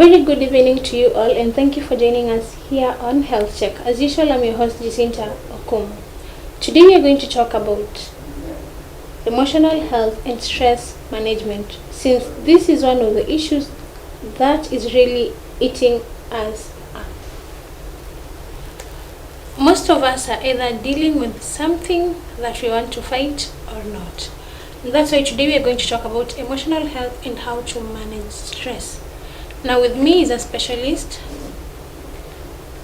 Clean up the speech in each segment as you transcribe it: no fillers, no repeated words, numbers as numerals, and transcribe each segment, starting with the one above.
very good evening to you all, and thank you for joining us here on Health Check. As usual, I'm your host Jacinta Okumu. Today we are going to talk about emotional health and stress management, since this is one of the issues that is really eating us up. Most of us are either dealing with something that we want to fight or not. And that's why today we are going to talk about emotional health and how to manage stress. Now with me is a specialist,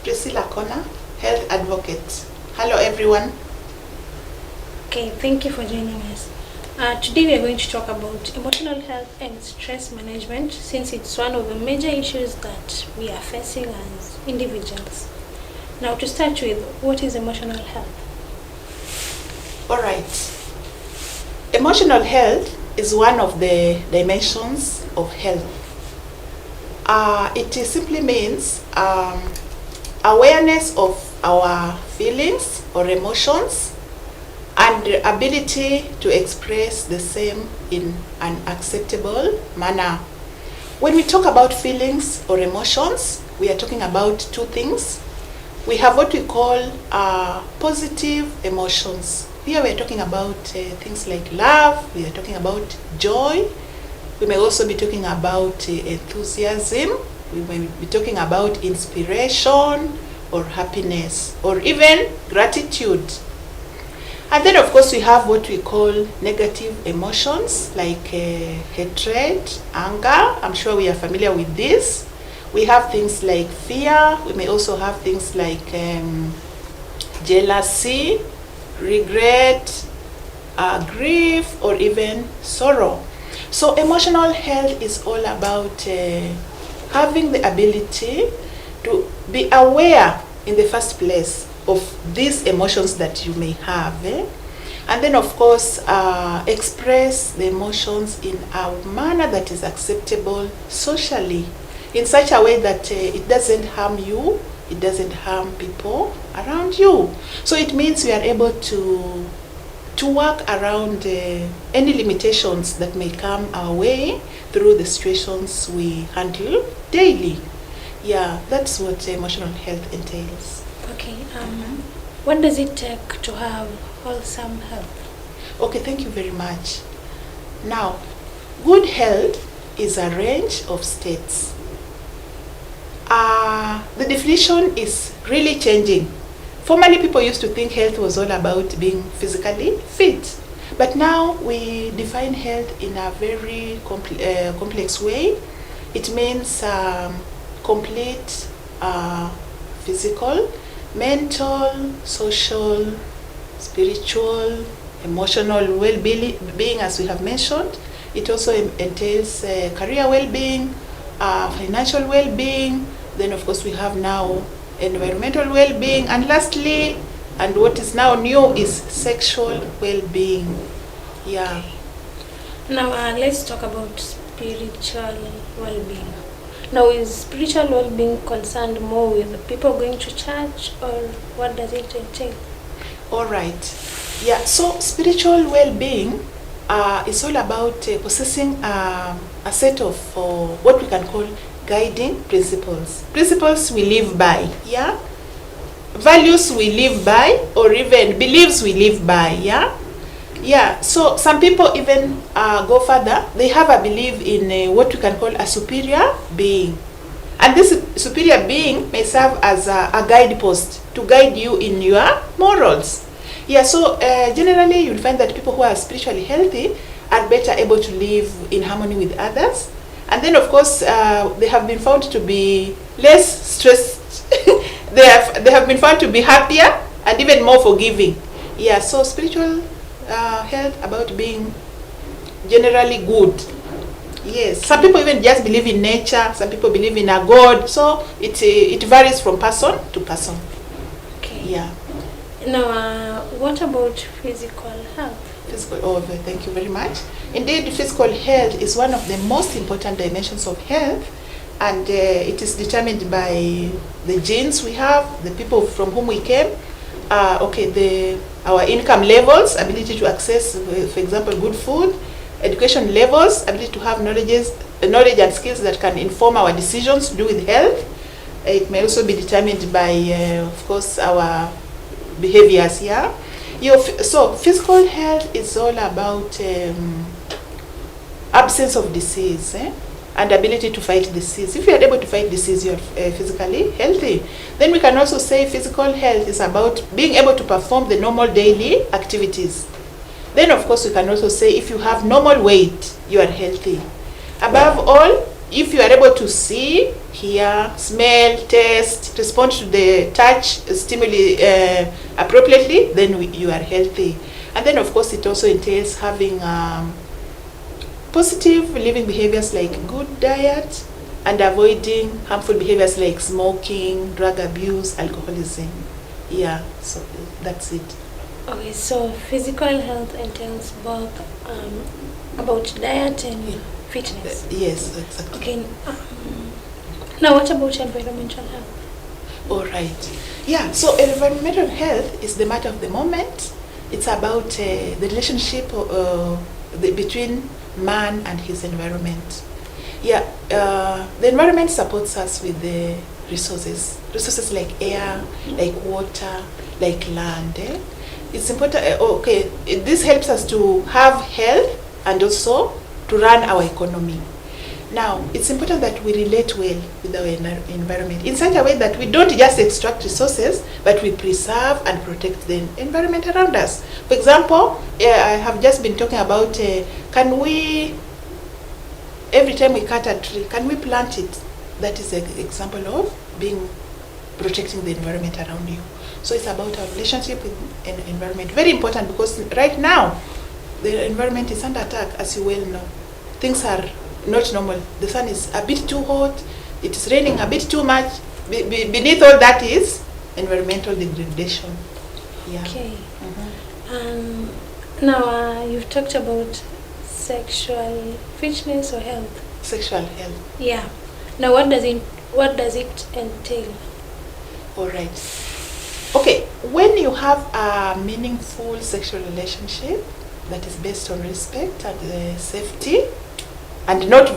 Priscilla Connor, health advocate. Hello everyone. Okay, thank you for joining us. Today we are going to talk about emotional health and stress management, since it's one of the major issues that we are facing as individuals. Now to start with, what is emotional health? Alright. Emotional health is one of the dimensions of health. It simply means awareness of our feelings or emotions and the ability to express the same in an acceptable manner. When we talk about feelings or emotions, we are talking about two things. We have what we call positive emotions. Here we are talking about things like love, we are talking about joy. We may also be talking about enthusiasm. We may be talking about inspiration or happiness or even gratitude. And then of course we have what we call negative emotions like hatred, anger. I'm sure we are familiar with this. We have things like fear. We may also have things like jealousy, regret, grief, or even sorrow. So emotional health is all about having the ability to be aware in the first place of these emotions that you may have, and then of course express the emotions in a manner that is acceptable socially, in such a way that it doesn't harm you, it doesn't harm people around you. So it means we are able to work around any limitations that may come our way through the situations we handle daily. Yeah, that's what emotional health entails. Okay, what does it take to have wholesome health? Okay, thank you very much. Now, good health is a range of states. The definition is really changing. Formerly, people used to think health was all about being physically fit. But now we define health in a very complex way. It means complete physical, mental, social, spiritual, emotional well-being, as we have mentioned. It also entails career well-being, financial well-being. Then of course we have now environmental well-being, and lastly, and what is now new, is sexual well-being. Yeah. Now let's talk about spiritual well-being. Now, is spiritual well-being concerned more with people going to church, or what does it entail? All right. Yeah, so spiritual well-being is all about possessing a set of what we can call guiding principles. Principles we live by, yeah? Values we live by, or even beliefs we live by, yeah? Yeah, so some people even go further. They have a belief in what we can call a superior being. And this superior being may serve as a guidepost to guide you in your morals. Yeah, so generally you'll find that people who are spiritually healthy are better able to live in harmony with others. And then of course they have been found to be less stressed. they have been found to be happier and even more forgiving. Yeah, so spiritual health about being generally good. Yes, some people even just believe in nature, some people believe in a god, so it varies from person to person. Okay. Yeah. Now what about physical health? Thank you very much. Indeed, physical health is one of the most important dimensions of health, and it is determined by the genes we have, the people from whom we came, our income levels, ability to access, for example, good food, education levels, ability to have knowledge and skills that can inform our decisions to do with health. It may also be determined by, of course, our behaviors. Yeah. So physical health is all about absence of disease and ability to fight disease. If you are able to fight disease, you are physically healthy. Then we can also say physical health is about being able to perform the normal daily activities. Then of course we can also say if you have normal weight, you are healthy. Above all, if you are able to see, hear, smell, taste, respond to the touch stimuli appropriately, then you are healthy. And then of course it also entails having positive living behaviors like good diet and avoiding harmful behaviors like smoking, drug abuse, alcoholism. Yeah, so that's it. Okay, so physical health entails both about diet and fitness. Yes, exactly. Okay, now what about environmental health? All right. Yeah, so environmental health is the matter of the moment. It's about the relationship between man and his environment. Yeah, the environment supports us with the resources like air, like water, like land. It's important. This helps us to have health and also to run our economy. Now, it's important that we relate well with our environment in such a way that we don't just extract resources, but we preserve and protect the environment around us. For example, I have just been talking about can we, every time we cut a tree, can we plant it? That is an example of protecting the environment around you. So it's about our relationship with an environment. Very important because right now, the environment is under attack, as you well know. Things are not normal. The sun is a bit too hot, it is raining a bit too much. Beneath all that is environmental degradation. Yeah. Okay. Now you've talked about sexual fitness or health. Sexual health. Yeah. Now what does it entail? All right. Okay, when you have a meaningful sexual relationship that is based on respect and safety, and not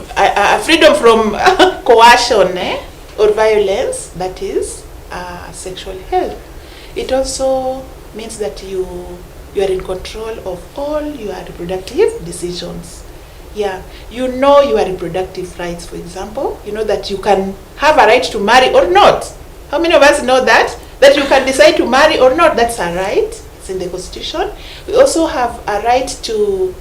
freedom from coercion or violence, that is sexual health. It also means that you are in control of all your reproductive decisions. Yeah, you know your reproductive rights, for example. You know that you can have a right to marry or not. How many of us know that? That you can decide to marry or not, that's a right. It's in the Constitution. We also have a right to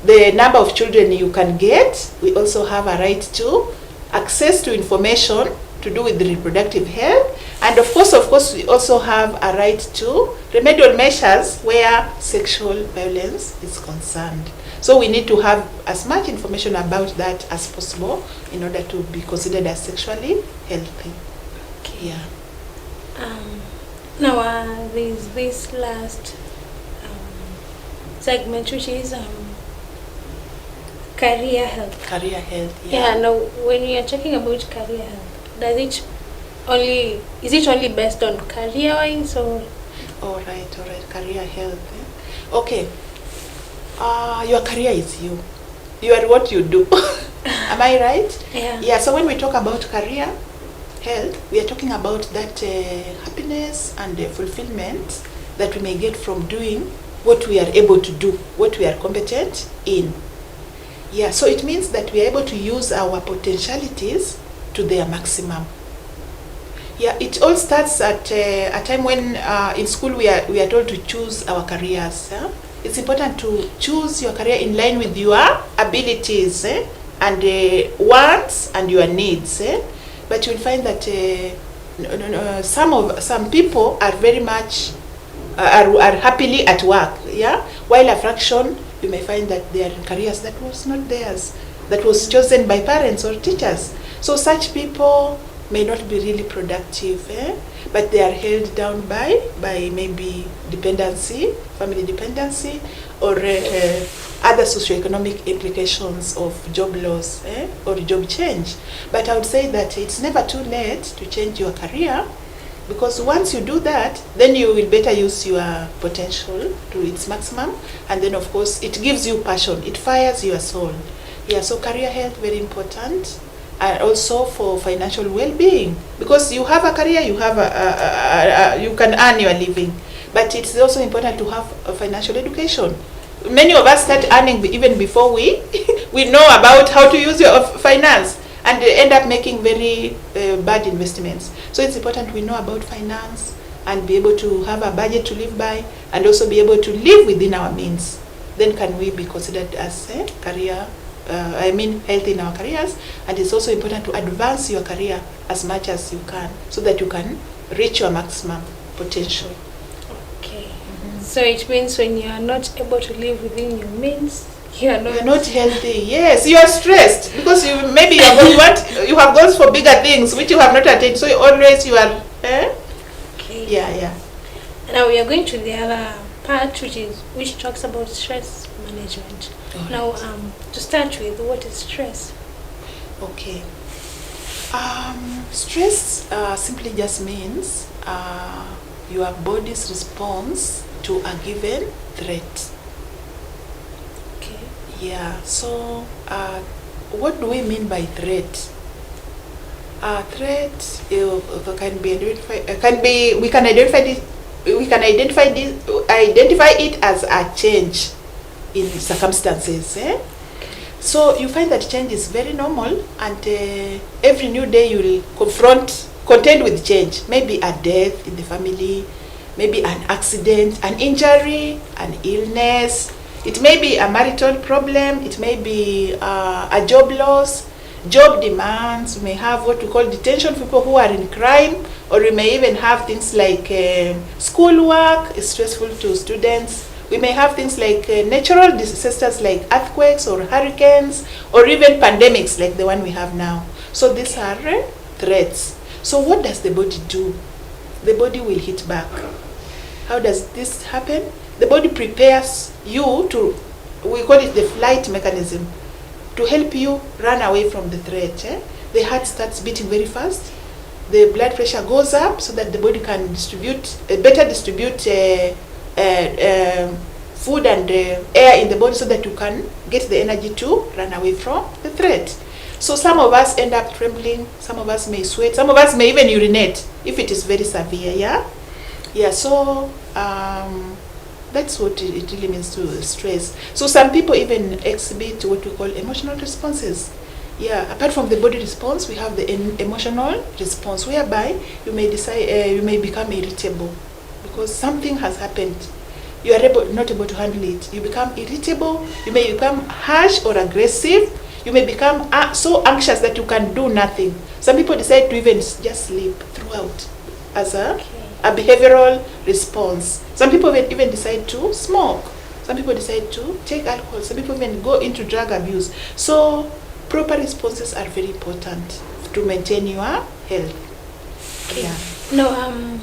the number of children you can get. We also have a right to access to information to do with the reproductive health. And of course, we also have a right to remedial measures where sexual violence is concerned. So we need to have as much information about that as possible in order to be considered as sexually healthy. Okay. Yeah. Now there's this last segment, which is career health. Career health. Yeah. Yeah. Now, when you are talking about career health, is it only based on career-wise or? All right. Career health. Okay. Your career is you. You are what you do. Am I right? Yeah. Yeah. So when we talk about career health, we are talking about that happiness and fulfillment that we may get from doing what we are able to do, what we are competent in. Yeah, so it means that we are able to use our potentialities to their maximum. Yeah, it all starts at a time when in school we are told to choose our careers. It's important to choose your career in line with your abilities and wants and your needs. But you'll find that some people are very much are happily at work, yeah. While a fraction, you may find that they are in careers that was not theirs, that was chosen by parents or teachers. So such people may not be really productive, but they are held down by maybe dependency, family dependency, or other socioeconomic implications of job loss or job change. But I would say that it's never too late to change your career. Because once you do that, then you will better use your potential to its maximum, and then of course it gives you passion, it fires your soul. Yeah, so career health very important, and also for financial well-being, because you have a career, you have you can earn your living, but it's also important to have a financial education. Many of us start earning even before we we know about how to use your finance, and they end up making very bad investments. So it's important we know about finance and be able to have a budget to live by, and also be able to live within our means. Then can we be considered as a career, health in our careers. And it's also important to advance your career as much as you can, so that you can reach your maximum potential. Okay. So it means when you are not able to live within your means, you're not healthy. Yes, you are stressed because you you have goals for bigger things which you have not attained. So always you are. Okay. Yeah. Now we are going to the other part, which talks about stress management. Right. Now, to start with, what is stress? Okay. Stress simply just means your body's response to a given threat. Okay. Yeah. So, what do we mean by threat? Threat can be identified. We can identify it as a change in circumstances. So you find that change is very normal, and every new day you will contend with change. Maybe a death in the family, maybe an accident, an injury, an illness. It may be a marital problem, it may be a job loss, job demands. We may have what we call detention for people who are in crime, or we may even have things like schoolwork is stressful to students. We may have things like natural disasters like earthquakes or hurricanes, or even pandemics like the one we have now. So these are threats. So what does the body do? The body will hit back. How does this happen? The body prepares you to, we call it the flight mechanism, to help you run away from the threat. The heart starts beating very fast. The blood pressure goes up so that the body can better distribute food and air in the body, so that you can get the energy to run away from the threat. So some of us end up trembling, some of us may sweat, some of us may even urinate if it is very severe. So that's what it really means to stress. So some people even exhibit what we call emotional responses. Apart from the body response, we have the emotional response, whereby you may you may become irritable because something has happened. You are not able to handle it. You become irritable. You may become harsh or aggressive. You may become so anxious that you can do nothing. Some people decide to even just sleep throughout as a behavioral response. Some people even decide to smoke. Some people decide to take alcohol. Some people even go into drug abuse. So proper responses are very important to maintain your health. Okay. Now,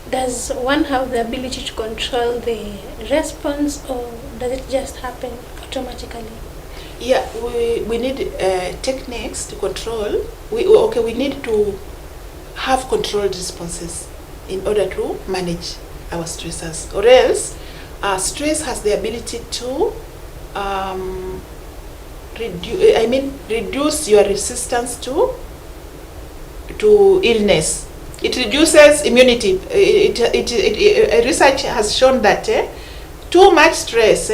does one have the ability to control the response, or does it just happen automatically? We need techniques to control. We need to have controlled responses in order to manage our stressors, or else stress has the ability to reduce your resistance to illness. It reduces immunity. Research has shown that too much stress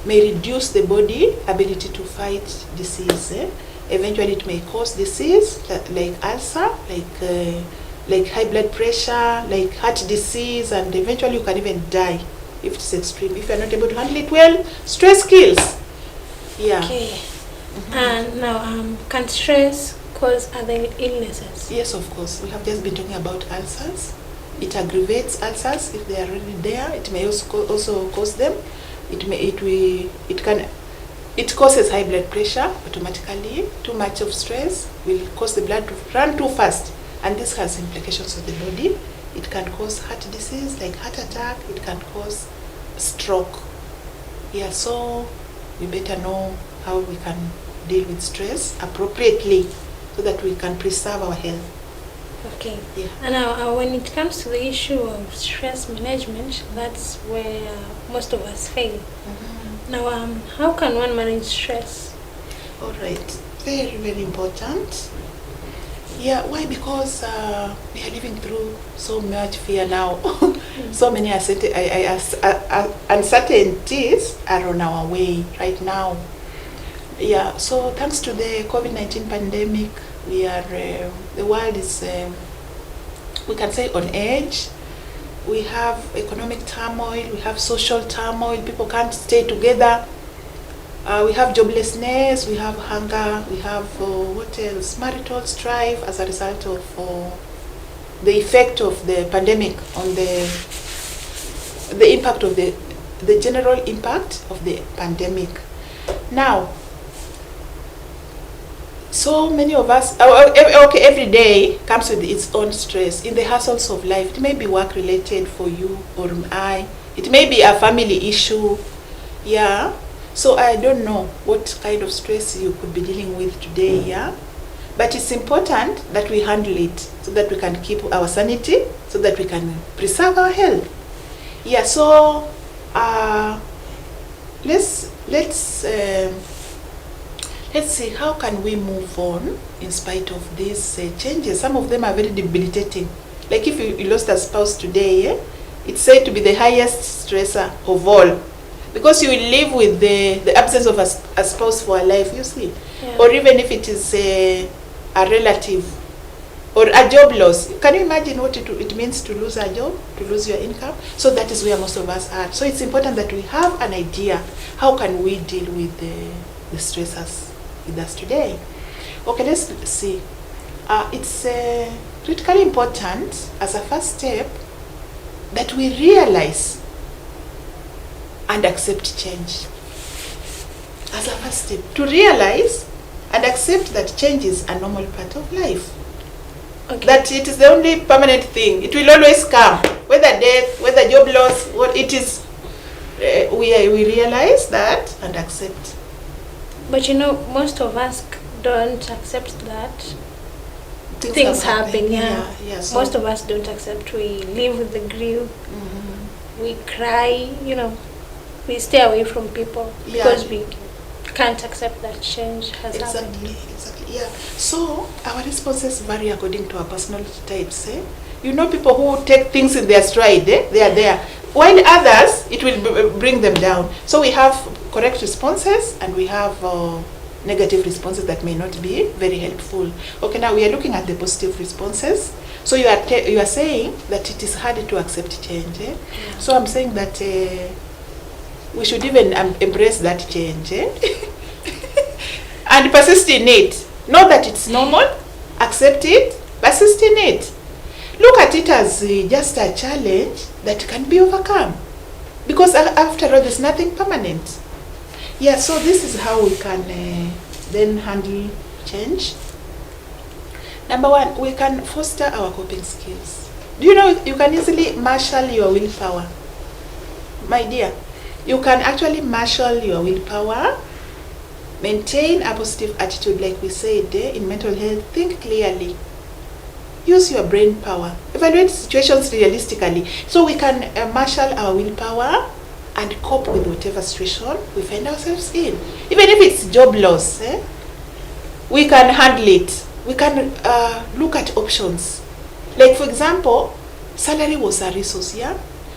may reduce the body ability to fight disease. Eventually it may cause disease like ulcer, like high blood pressure, like heart disease, and eventually you can even die if it's extreme. If you're not able to handle it well, stress kills. Okay. And now, can stress cause other illnesses? Yes, of course. We have just been talking about ulcers. It aggravates ulcers if they are already there. It may also cause them. It causes high blood pressure automatically. Too much of stress will cause the blood to run too fast, and this has implications on the body. It can cause heart disease like heart attack. It can cause stroke. So we better know how we can deal with stress appropriately, so that we can preserve our health. Okay. Yeah. And now, when it comes to the issue of stress management, that's where most of us fail. Now, how can one manage stress? All right. Very, very important. Yeah, why? Because we are living through so much fear now. So many uncertainties are on our way right now. Yeah, so thanks to the COVID-19 pandemic, the world is, we can say, on edge. We have economic turmoil, we have social turmoil, people can't stay together. We have joblessness, we have hunger, we have what else? Marital strife as a result of the effect of the pandemic on the impact of the general impact of the pandemic. Now, so many of us, okay, every day comes with its own stress in the hassles of life. It may be work related for you or I. It may be a family issue. Yeah. So I don't know what kind of stress you could be dealing with today, yeah? But it's important that we handle it so that we can keep our sanity, so that we can preserve our health. Yeah, so let's see how can we move on in spite of these changes. Some of them are very debilitating. Like if you lost a spouse today, it's said to be the highest stressor of all. Because you will live with the absence of a spouse for a life, you see. Yeah. Or even if it is a relative or a job loss. Can you imagine what it means to lose a job, to lose your income? So that is where most of us are. So it's important that we have an idea, how can we deal with the stressors with us today? Okay, let's see. It's critically important as a first step that we realize and accept change. As a first step, to realize and accept that change is a normal part of life. Okay. That it is the only permanent thing. It will always come, whether death, whether job loss, what it is. We realize that and accept. But most of us don't accept that. Things happen, yeah. So most of us don't accept. We live with the grief. Mm-hmm. We cry, we stay away from people because we can't accept that change has happened. Exactly, yeah. So our responses vary according to our personality types. People who take things in their stride, they are there. While others, it will bring them down. So we have correct responses and we have negative responses that may not be very helpful. Okay, now we are looking at the positive responses. So you are saying that it is hard to accept change. Yeah. So I'm saying that we should even embrace that change and persist in it. Know that it's normal, accept it, persist in it. Look at it as just a challenge that can be overcome. Because after all, there's nothing permanent. Yeah, so this is how we can then handle change. Number one, we can foster our coping skills. Do you know you can easily marshal your willpower? My dear, you can actually marshal your willpower, maintain a positive attitude like we said in mental health, think clearly, use your brain power, evaluate situations realistically. So we can marshal our willpower and cope with whatever situation we find ourselves in. Even if it's job loss, we can handle it. We can look at options. Like for example, salary was a resource, yeah?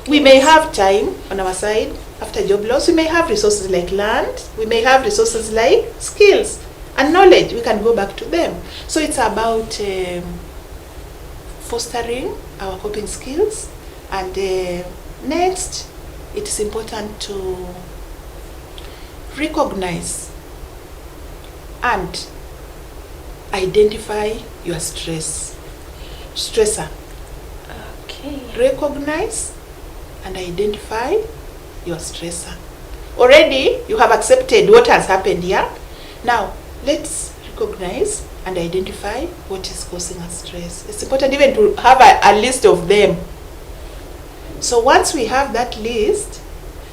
We may have time on our side after job loss. We may have resources like land. We may have resources like skills and knowledge. We can go back to them. So it's about fostering our coping skills. And next, it is important to recognize and identify your stressor. Okay. Recognize and identify your stressor. Already you have accepted what has happened here. Now let's recognize and identify what is causing us stress. It's important even to have a list of them. So once we have that list,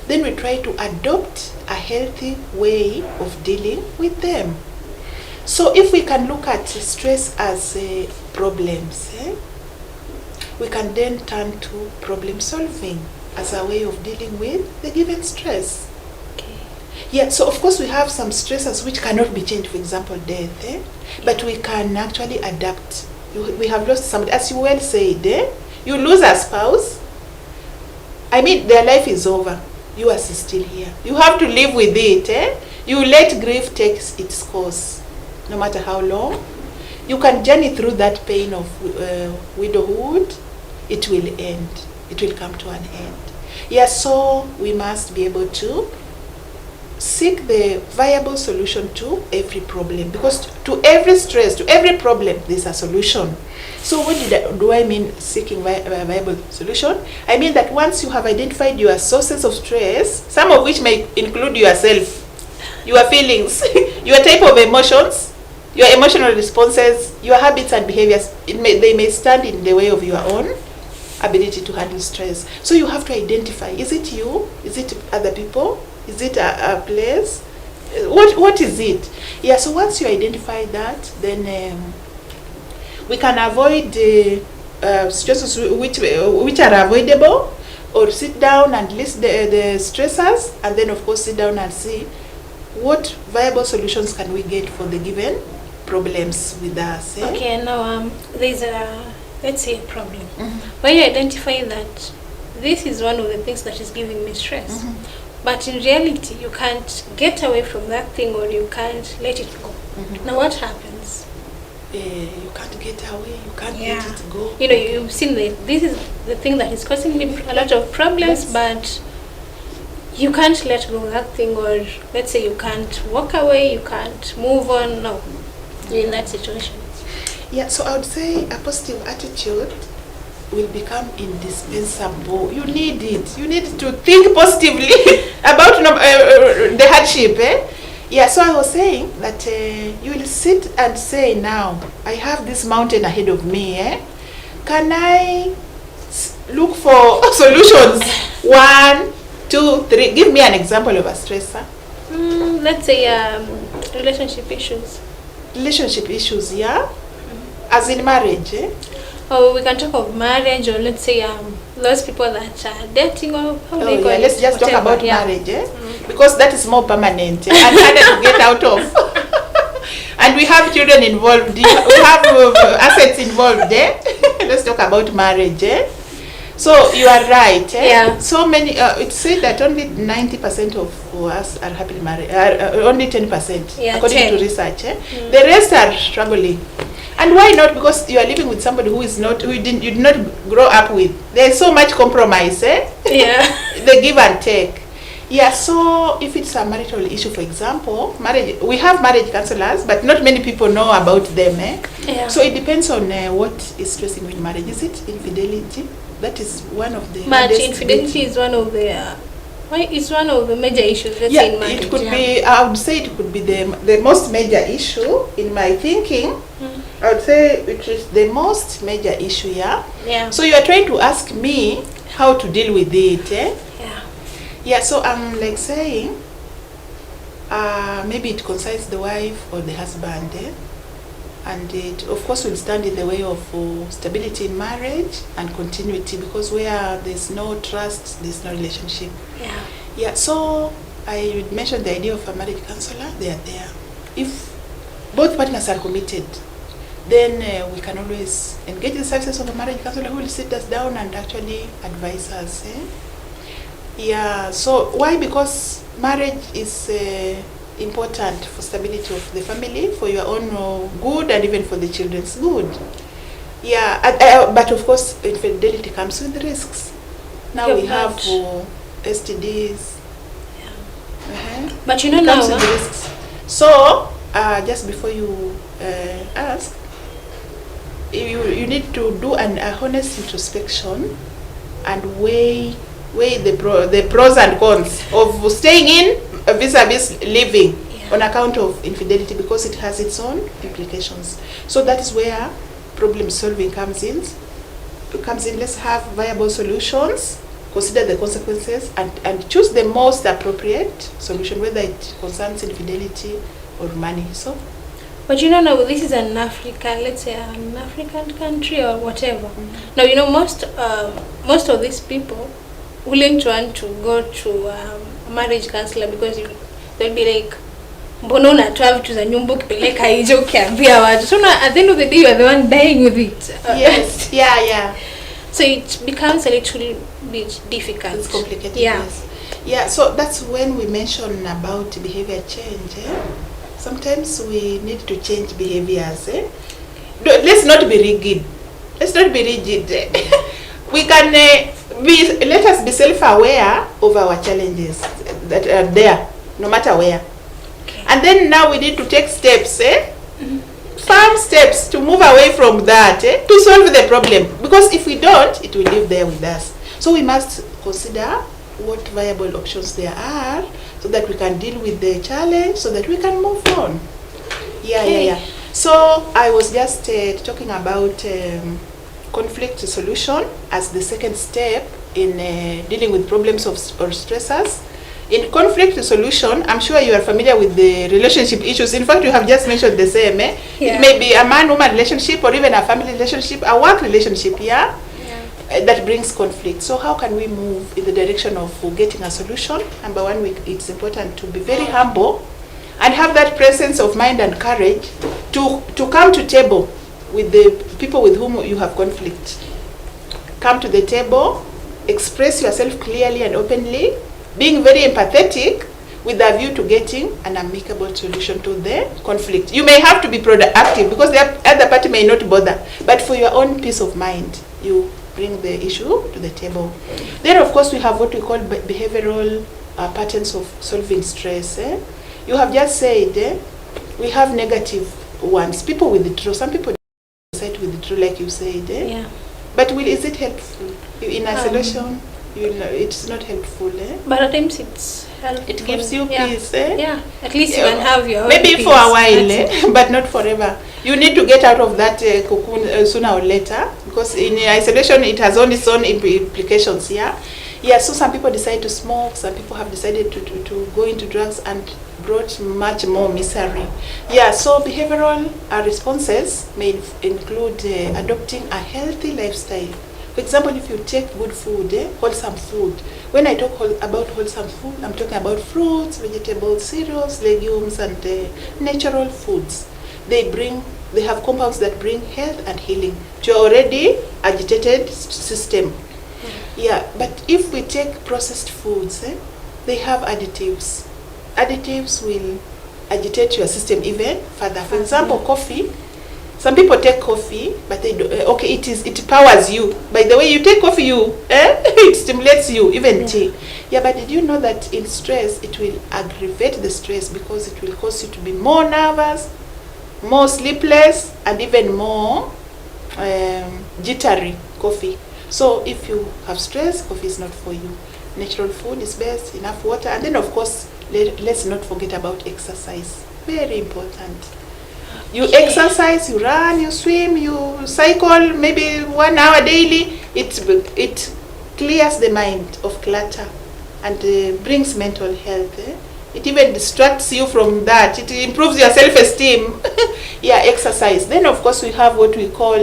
then we try to adopt a healthy way of dealing with them. So if we can look at stress as problems, we can then turn to problem solving as a way of dealing with the given stress. Okay. Yeah, so of course we have some stressors which cannot be changed, for example, death, but we can actually adapt. We have lost somebody, as you well said, you lose a spouse, I mean, their life is over. You are still here. You have to live with it. You let grief take its course, no matter how long. You can journey through that pain of widowhood. It will end. It will come to an end. Yeah, so we must be able to seek the viable solution to every problem, because to every stress, to every problem, there's a solution. So what do I mean seeking a viable solution? I mean that once you have identified your sources of stress, some of which may include yourself, your feelings, your type of emotions, your emotional responses, your habits and behaviors, they may stand in the way of your own ability to handle stress. So you have to identify, is it you? Is it other people? Is it a place? What is it? Yeah, so once you identify that, then we can avoid stresses which are avoidable, or sit down and list the stressors, and then of course sit down and see what viable solutions can we get for the given problems with us. Okay, now there's let's say a problem. When you identify that this is one of the things that is giving me stress, but in reality you can't get away from that thing, or you can't let it go. Now what happens? You can't get away, you can't let it go. You know, you've seen that this is the thing that is causing me a lot of problems, but you can't let go of that thing, or let's say you can't walk away, you can't move on. No, you're in that situation. Yeah, so I would say a positive attitude will become indispensable. You need it. You need to think positively about the hardship. Yeah, so I was saying that you will sit and say, now, I have this mountain ahead of me. Can I look for solutions? 1, 2, 3. Give me an example of a stressor. Let's say relationship issues. Relationship issues, yeah? As in marriage, Or we can talk of marriage, or let's say those people that are dating, or how they call it. Let's just talk about marriage, because that is more permanent and harder to get out of. And we have children involved, we have assets involved. Let's talk about marriage. So you are right. Yeah. So many. It's said that only 90% of us are happily married. Only 10%, according 10. to research. The rest are struggling. And why not? Because you are living with somebody who you did not grow up with. There's so much compromise, Yeah. The give and take. Yeah, so if it's a marital issue, for example, marriage, we have marriage counselors, but not many people know about them. Yeah. So it depends on what is stressing you in marriage. Is it infidelity? That is one of the. But infidelity is one of the. It's one of the major issues. Let's say in marriage. It could be. I would say it could be the most major issue in my thinking. I would say it is the most major issue. Yeah. So you are trying to ask me how to deal with it. Yeah. Yeah. So I'm like saying, maybe it concerns the wife or the husband, and it of course will stand in the way of stability in marriage and continuity, because where there's no trust, there's no relationship. Yeah. Yeah, so I would mention the idea of a marriage counselor. They are there. If both partners are committed, then we can always engage the services of a marriage counselor who will sit us down and actually advise us. Yeah, so why? Because marriage is important for stability of the family, for your own good, and even for the children's good. Yeah, but of course infidelity comes with risks. Now we have STDs. Yeah. But you know now with risks. So just before you ask, you need to do an honest introspection and weigh the pros and cons of staying in vis-a-vis living on account of infidelity, because it has its own implications. So that is where problem solving comes in. Let's have viable solutions, consider the consequences, and choose the most appropriate solution, whether it concerns infidelity or money. So But now this is an African, let's say an African country or whatever. Now most of these people wouldn't want to go to a marriage counselor because they'll be like, mbona unatoa vitu za nyumba ukipeleka hizo ukiambia watu. So at the end of the day you are the one dying with it. Yes. Yeah. So it becomes a little bit difficult. It's complicated. Yeah. Yes. Yeah. So that's when we mention about behavior change. Sometimes we need to change behaviors. Let's not be rigid. We can let us be self-aware of our challenges that are there, no matter where. Okay. And then now we need to take steps, firm steps to move away from that, to solve the problem. Because if we don't, it will live there with us. So we must consider what viable options there are, so that we can deal with the challenge, so that we can move on. Yeah. So I was just talking about conflict solution as the second step in dealing with problems or stressors. In conflict solution, I'm sure you are familiar with the relationship issues. In fact, you have just mentioned the same. Yeah. It may be a man-woman relationship or even a family relationship, a work relationship, that brings conflict. So how can we move in the direction of getting a solution? Number one, it's important to be very humble and have that presence of mind and courage to come to table with the people with whom you have conflict. Come to the table, express yourself clearly and openly, being very empathetic with a view to getting an amicable solution to the conflict. You may have to be proactive because the other party may not bother, but for your own peace of mind, you bring the issue to the table. Then of course we have what we call behavioral patterns of solving stress. You have just said we have negative ones. People withdraw. Some people decide to withdraw, like you said. Yeah. But is it helpful? In isolation, it's not helpful. But at times it's helpful. It gives you peace. Yeah. At least you can have your own maybe peace. For a while, but not forever. You need to get out of that cocoon sooner or later, because in isolation it has on its own implications. Yeah. So some people decide to smoke. Some people have decided to go into drugs and brought much more misery. Yeah. So behavioral responses may include adopting a healthy lifestyle. For example, if you take good food, wholesome food. When I talk about wholesome food, I'm talking about fruits, vegetables, cereals, legumes, and natural foods. They have compounds that bring health and healing to your already agitated system. Yeah, but if we take processed foods, they have additives. Additives will agitate your system even further. For example, coffee. Some people take coffee, but they do, it powers you. By the way you take coffee, it stimulates you, even tea. Yeah, but did you know that in stress, it will aggravate the stress because it will cause you to be more nervous, more sleepless, and even more jittery, coffee. So if you have stress, coffee is not for you. Natural food is best, enough water, and then of course, let's not forget about exercise. Very important. You exercise, you run, you swim, you cycle, maybe 1 hour daily. It clears the mind of clutter and brings mental health. It even distracts you from that. It improves your self-esteem. Yeah, exercise. Then of course we have what we call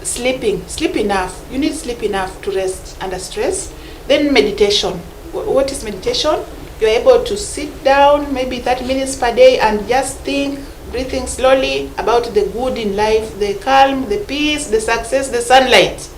sleeping. Sleep enough. You need sleep enough to rest under stress. Then meditation. What is meditation? You're able to sit down maybe 30 minutes per day and just think, breathing slowly about the good in life, the calm, the peace, the success, the sunlight.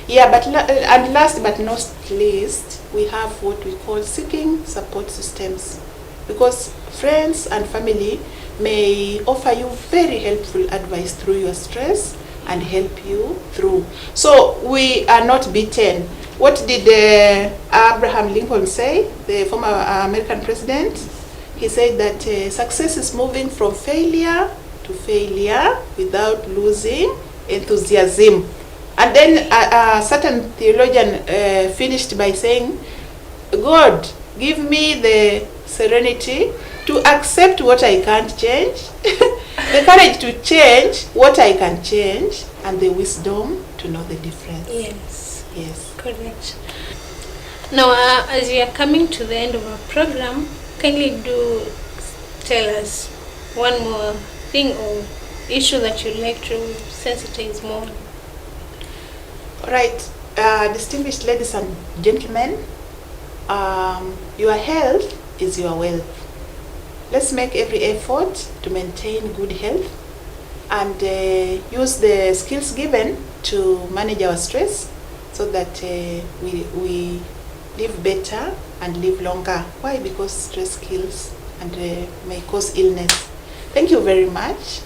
Yeah, and last but not least, we have what we call seeking support systems, because friends and family may offer you very helpful advice through your stress and help you through. So we are not beaten. What did Abraham Lincoln say, the former American president? He said that success is moving from failure to failure without losing enthusiasm. And then a certain theologian finished by saying, God, give me the serenity to accept what I can't change, the courage to change what I can change, and the wisdom to know the difference. Yes. Correct. Now, as we are coming to the end of our program, kindly do tell us one more thing or issue that you'd like to sensitize more on? All right, distinguished ladies and gentlemen, your health is your wealth. Let's make every effort to maintain good health and use the skills given to manage our stress so that we live better and live longer. Why? Because stress kills and may cause illness. Thank you very much.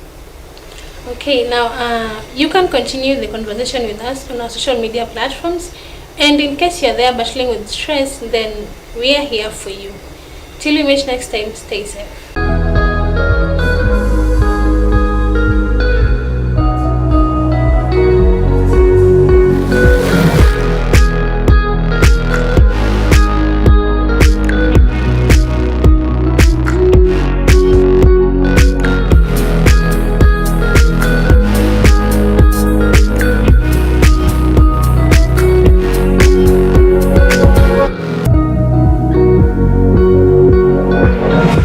Okay, now you can continue the conversation with us on our social media platforms, and in case you're there battling with stress, then we are here for you. Till we meet next time, stay safe.